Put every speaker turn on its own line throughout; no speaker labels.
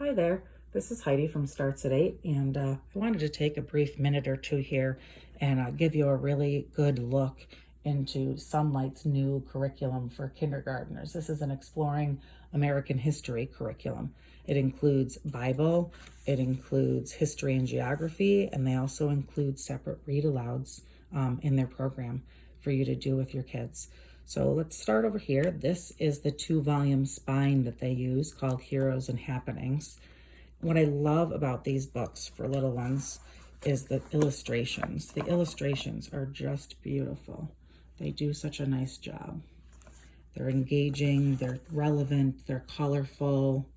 Hi there, this is Heidi from Starts at 8, and I wanted to take a brief minute or two here and give you a really good look into Sonlight's new curriculum for kindergartners. This is an Exploring American History curriculum. It includes Bible, it includes history and geography, and they also include separate read-alouds in their program for you to do with your kids. So let's start over here. This is the 2-volume spine that they use called Heroes and Happenings. What I love about these books for little ones is the illustrations. The illustrations are just beautiful. They do such a nice job. They're engaging, they're relevant, they're colorful.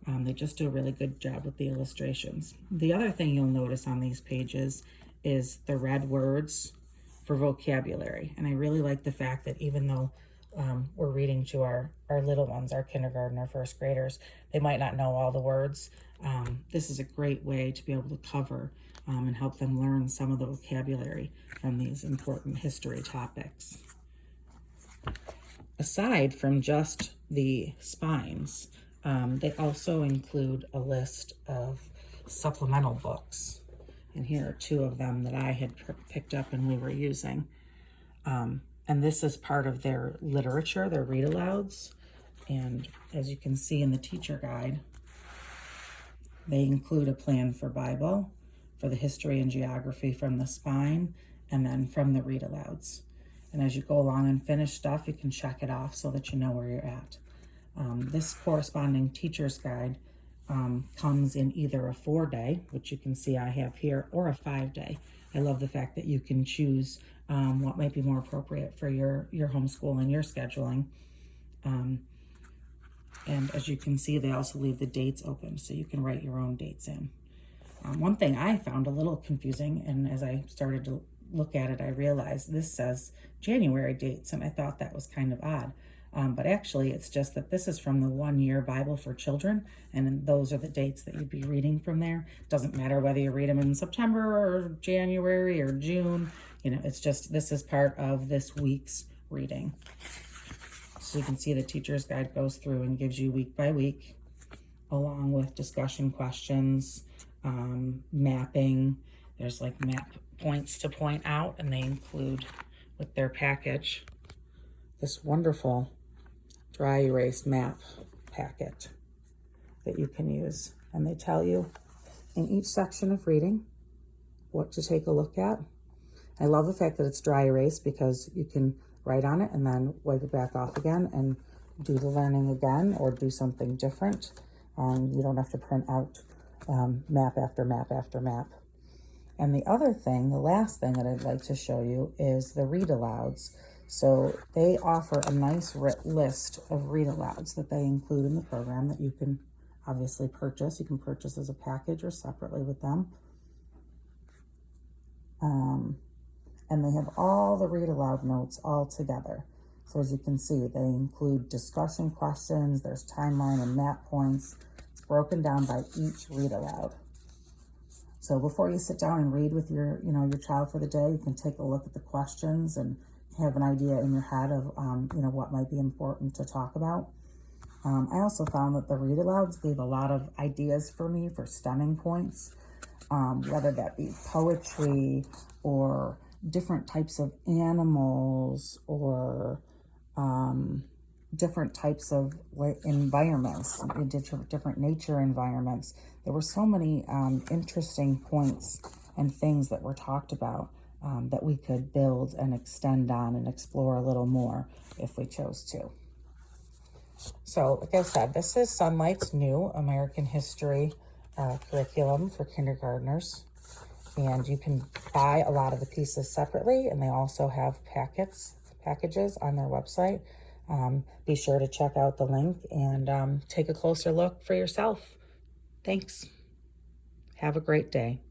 They just do a really good job with the illustrations. The other thing you'll notice on these pages is the red words for vocabulary. And I really like the fact that even though we're reading to our little ones, our kindergarten, our first graders, they might not know all the words. This is a great way to be able to cover and help them learn some of the vocabulary from these important history topics. Aside from just the spines, they also include a list of supplemental books. And here are 2 of them that I had picked up and we were using. And this is part of their literature, their read-alouds. And as you can see in the teacher guide, they include a plan for Bible, for the history and geography from the spine, and then from the read-alouds. And as you go along and finish stuff, you can check it off so that you know where you're at. This corresponding teacher's guide comes in either a 4-day, which you can see I have here, or a 5-day. I love the fact that you can choose what might be more appropriate for your homeschool and your scheduling. And as you can see, they also leave the dates open, so you can write your own dates in. One thing I found a little confusing, and as I started to look at it, I realized this says January dates, and I thought that was kind of odd. But actually, it's just that this is from the 1-year Bible for children, and those are the dates that you'd be reading from there. Doesn't matter whether you read them in September or January or June. You know, it's just this is part of this week's reading. So you can see the teacher's guide goes through and gives you week by week, along with discussion questions, mapping. There's like map points to point out, and they include with their package this wonderful dry erase map packet that you can use. And they tell you in each section of reading what to take a look at. I love the fact that it's dry erase because you can write on it and then wipe it back off again and do the learning again or do something different. You don't have to print out map after map after map. And the other thing, the last thing that I'd like to show you is the read-alouds. So they offer a nice list of read-alouds that they include in the program that you can obviously purchase. You can purchase as a package or separately with them. And they have all the read-aloud notes all together. So as you can see, they include discussion questions, there's timeline and map points. It's broken down by each read-aloud. So before you sit down and read with your child for the day, you can take a look at the questions and have an idea in your head of, what might be important to talk about. I also found that the read-alouds gave a lot of ideas for me for stemming points, whether that be poetry or different types of animals or different types of environments, different nature environments. There were so many interesting points and things that were talked about that we could build and extend on and explore a little more if we chose to. So, like I said, this is Sonlight's new American History curriculum for kindergartners. And you can buy a lot of the pieces separately, and they also have packages on their website. Be sure to check out the link and take a closer look for yourself. Thanks. Have a great day.